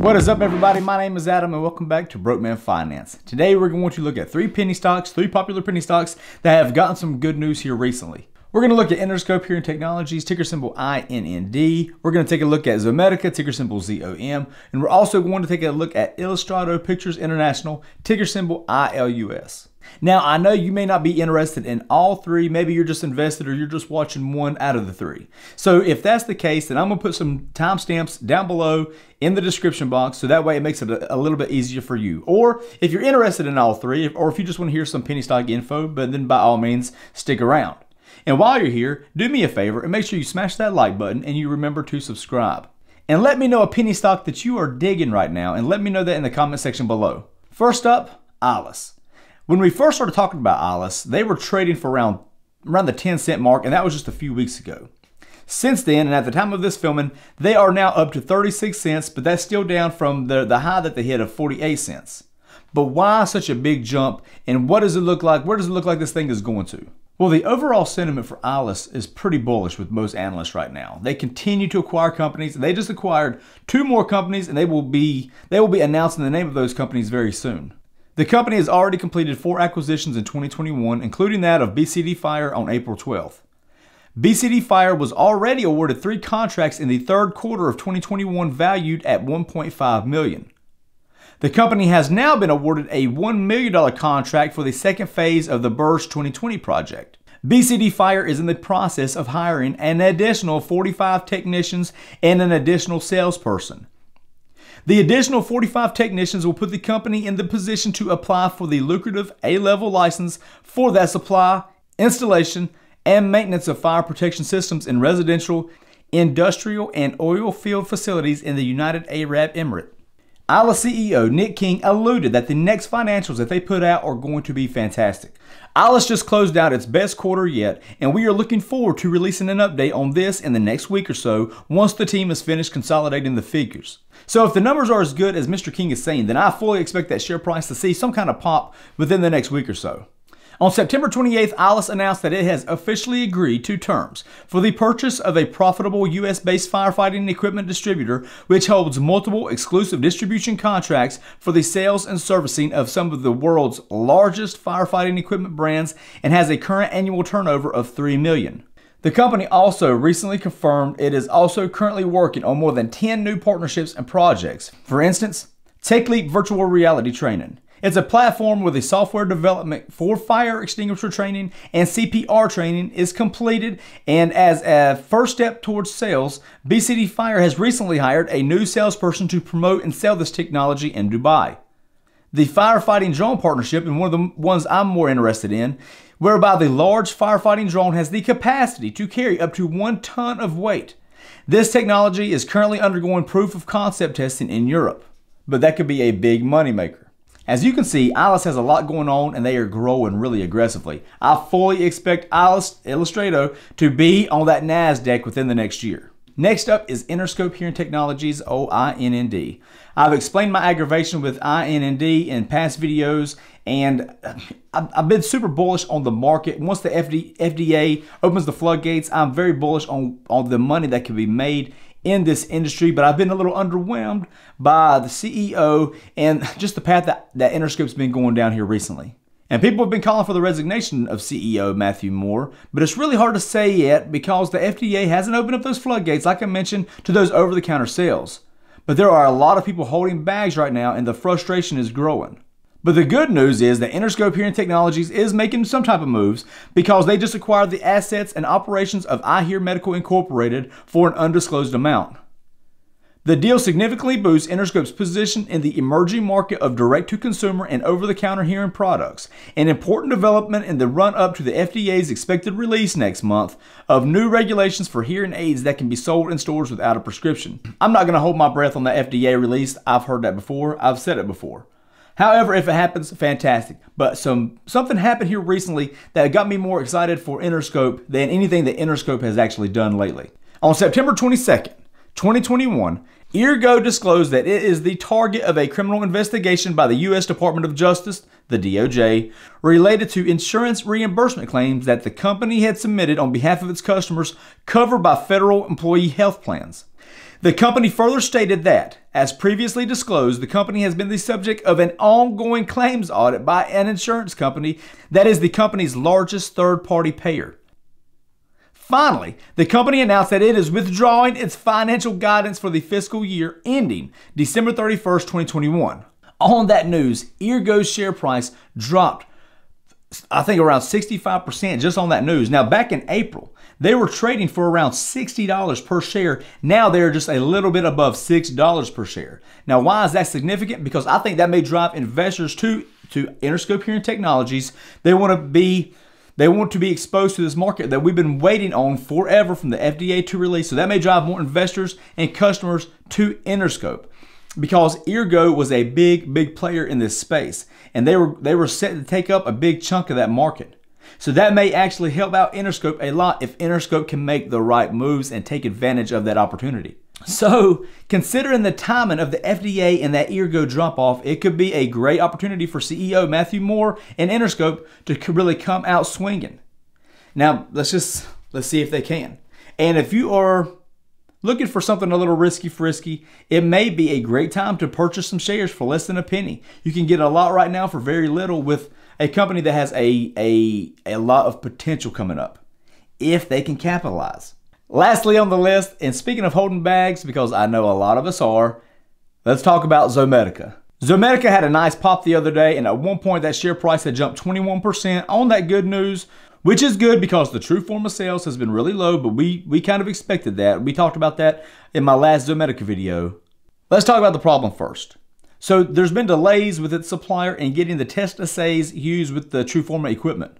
What is up, everybody? My name is Adam and welcome back to Broke Man Finance. Today we're going to look at three popular penny stocks that have gotten some good news here recently. We're going to look at Interscope here in Technologies, ticker symbol INND. We're going to take a look at Zomedica, ticker symbol ZOM. And we're also going to take a look at Illustrato Pictures International, ticker symbol ILUS. Now, I know you may not be interested in all three. Maybe you're just invested or you're just watching one out of the three. So if that's the case, then I'm going to put some timestamps down below in the description box so that way it makes it a little bit easier for you. Or if you're interested in all three, or if you just want to hear some penny stock info, but then by all means, stick around. And while you're here, do me a favor and make sure you smash that like button and you remember to subscribe. And let me know a penny stock that you are digging right now, and let me know that in the comment section below. First up, Ilus. When we first started talking about Ilus, they were trading for around the 10-cent mark, and that was just a few weeks ago. Since then, and at the time of this filming, they are now up to 36 cents, but that's still down from the high that they hit of 48 cents. But why such a big jump, and what does it look like? Where does it look like this thing is going to? Well, the overall sentiment for Ilus is pretty bullish with most analysts right now. They continue to acquire companies. They just acquired 2 more companies, and they will be announcing the name of those companies very soon. The company has already completed 4 acquisitions in 2021, including that of BCD Fire on April 12th. BCD Fire was already awarded 3 contracts in the third quarter of 2021 valued at $1.5 million. The company has now been awarded a $1 million contract for the second phase of the Burj 2020 project. BCD Fire is in the process of hiring an additional 45 technicians and an additional salesperson. The additional 45 technicians will put the company in the position to apply for the lucrative A-level license for that supply, installation, and maintenance of fire protection systems in residential, industrial, and oil field facilities in the United Arab Emirates. Ilus CEO Nick King alluded that the next financials that they put out are going to be fantastic. Ilus just closed out its best quarter yet, and we are looking forward to releasing an update on this in the next week or so once the team has finished consolidating the figures. So if the numbers are as good as Mr. King is saying, then I fully expect that share price to see some kind of pop within the next week or so. On September 28th, Ilus announced that it has officially agreed to terms for the purchase of a profitable US-based firefighting equipment distributor which holds multiple exclusive distribution contracts for the sales and servicing of some of the world's largest firefighting equipment brands and has a current annual turnover of $3 million. The company also recently confirmed it is also currently working on more than 10 new partnerships and projects. For instance, Takeleap Virtual Reality training. It's a platform where the software development for fire extinguisher training and CPR training is completed, and as a first step towards sales, BCD Fire has recently hired a new salesperson to promote and sell this technology in Dubai. The firefighting drone partnership, and one of the ones I'm more interested in, whereby the large firefighting drone has the capacity to carry up to 1 ton of weight. This technology is currently undergoing proof of concept testing in Europe, but that could be a big moneymaker. As you can see, Ilus has a lot going on and they are growing really aggressively. I fully expect Illustrato to be on that NASDAQ within the next year. Next up is Interscope here in Technologies, INND. I've explained my aggravation with INND in past videos, and I've been super bullish on the market. Once the FDA opens the floodgates, I'm very bullish on the money that can be made in this industry, but I've been a little underwhelmed by the CEO and just the path that Interscope's been going down here recently. And people have been calling for the resignation of CEO Matthew Moore, but it's really hard to say yet because the FDA hasn't opened up those floodgates, like I mentioned, to those over-the-counter sales. But there are a lot of people holding bags right now, and the frustration is growing. But the good news is that Interscope here in Technologies is making some type of moves because they just acquired the assets and operations of iHear Medical Incorporated for an undisclosed amount. The deal significantly boosts Interscope's position in the emerging market of direct-to-consumer and over-the-counter hearing products, an important development in the run-up to the FDA's expected release next month of new regulations for hearing aids that can be sold in stores without a prescription. I'm not going to hold my breath on the FDA release. I've heard that before. I've said it before. However, if it happens, fantastic. But something happened here recently that got me more excited for Interscope than anything that Interscope has actually done lately. On September 22nd, 2021, Ergo disclosed that it is the target of a criminal investigation by the U.S. Department of Justice, the DOJ, related to insurance reimbursement claims that the company had submitted on behalf of its customers covered by federal employee health plans. The company further stated that, as previously disclosed, the company has been the subject of an ongoing claims audit by an insurance company that is the company's largest third-party payer. Finally, the company announced that it is withdrawing its financial guidance for the fiscal year ending December 31st, 2021. On that news, Ergo's share price dropped, I think, around 65% just on that news. Now, back in April, they were trading for around $60 per share. Now they're just a little bit above $6 per share. Now, why is that significant? Because I think that may drive investors to Interscope Hearing Technologies. They want to be exposed to this market that we've been waiting on forever from the FDA to release. So that may drive more investors and customers to Interscope, because Ergo was a big player in this space, and they were set to take up a big chunk of that market. So that may actually help out Interscope a lot if Interscope can make the right moves and take advantage of that opportunity. So, considering the timing of the FDA and that Ergo drop-off, it could be a great opportunity for CEO Matthew Moore and Interscope to really come out swinging. Now, let's see if they can. And if you are looking for something a little risky, it may be a great time to purchase some shares for less than a penny. You can get a lot right now for very little with a company that has a lot of potential coming up, if they can capitalize. Lastly on the list, and speaking of holding bags, because I know a lot of us are, let's talk about Zomedica. Zomedica had a nice pop the other day, and at one point that share price had jumped 21% on that good news, which is good because the true form of sales has been really low, but we kind of expected that. We talked about that in my last Zomedica video. Let's talk about the problem first. So there's been delays with its supplier in getting the test assays used with the TrueForma equipment.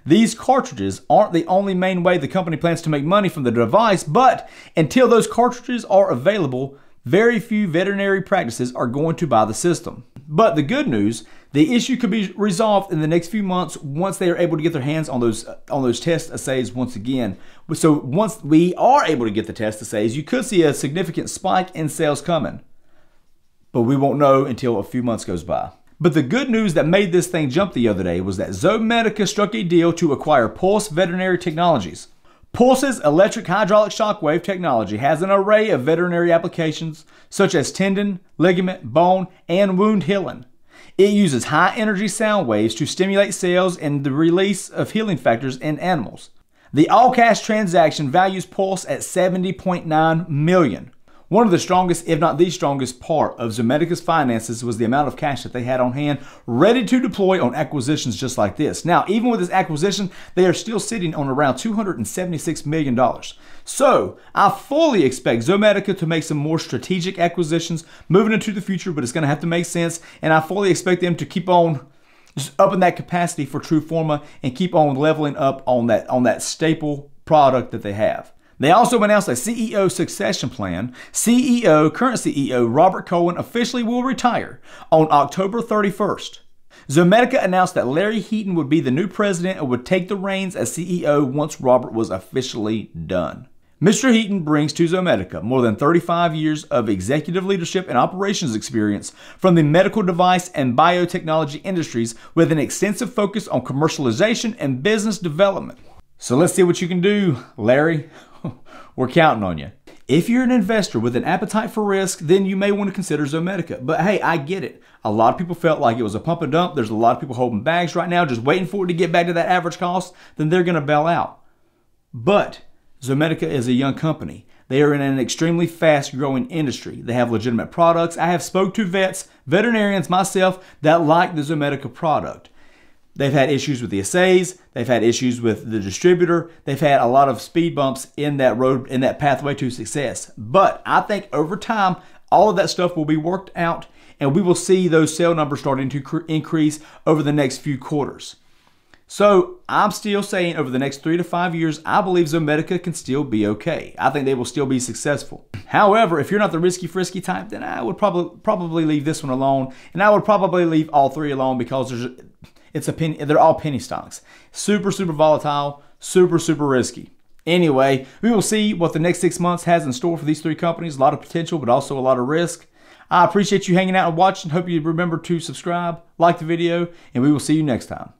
These cartridges aren't the only main way the company plans to make money from the device, but until those cartridges are available, very few veterinary practices are going to buy the system. But the good news, the issue could be resolved in the next few months once they are able to get their hands on those test assays once again. So once we are able to get the test assays, you could see a significant spike in sales coming. But we won't know until a few months goes by. But the good news that made this thing jump the other day was that Zomedica struck a deal to acquire Pulse Veterinary Technologies. Pulse's electric hydraulic shockwave technology has an array of veterinary applications such as tendon, ligament, bone, and wound healing. It uses high-energy sound waves to stimulate cells and the release of healing factors in animals. The all-cash transaction values Pulse at $70.9 million. One of the strongest, if not the strongest part of Zomedica's finances was the amount of cash that they had on hand, ready to deploy on acquisitions just like this. Now, even with this acquisition, they are still sitting on around $276 million. So, I fully expect Zomedica to make some more strategic acquisitions moving into the future, but it's going to have to make sense, and I fully expect them to keep on just upping that capacity for TrueForma and keep on leveling up on that staple product that they have. They also announced a CEO succession plan. Current CEO Robert Cohen officially will retire on October 31st. Zomedica announced that Larry Heaton would be the new president and would take the reins as CEO once Robert was officially done. Mr. Heaton brings to Zomedica more than 35 years of executive leadership and operations experience from the medical device and biotechnology industries with an extensive focus on commercialization and business development. So let's see what you can do, Larry. We're counting on you. If you're an investor with an appetite for risk, then you may want to consider Zomedica. But hey, I get it. A lot of people felt like it was a pump and dump. There's a lot of people holding bags right now, just waiting for it to get back to that average cost. Then they're going to bail out. But Zomedica is a young company. They are in an extremely fast-growing industry. They have legitimate products. I have spoke to veterinarians myself, that like the Zomedica product. They've had issues with the assays. They've had issues with the distributor. They've had a lot of speed bumps in that road, in that pathway to success. But I think over time, all of that stuff will be worked out, and we will see those sale numbers starting to increase over the next few quarters. So I'm still saying over the next 3 to 5 years, I believe Zomedica can still be okay. I think they will still be successful. However, if you're not the risky frisky type, then I would probably leave this one alone, and I would probably leave all three alone because they're all penny stocks. Super volatile, super risky. Anyway, we will see what the next 6 months has in store for these three companies. A lot of potential, but also a lot of risk. I appreciate you hanging out and watching. Hope you remember to subscribe, like the video, and we will see you next time.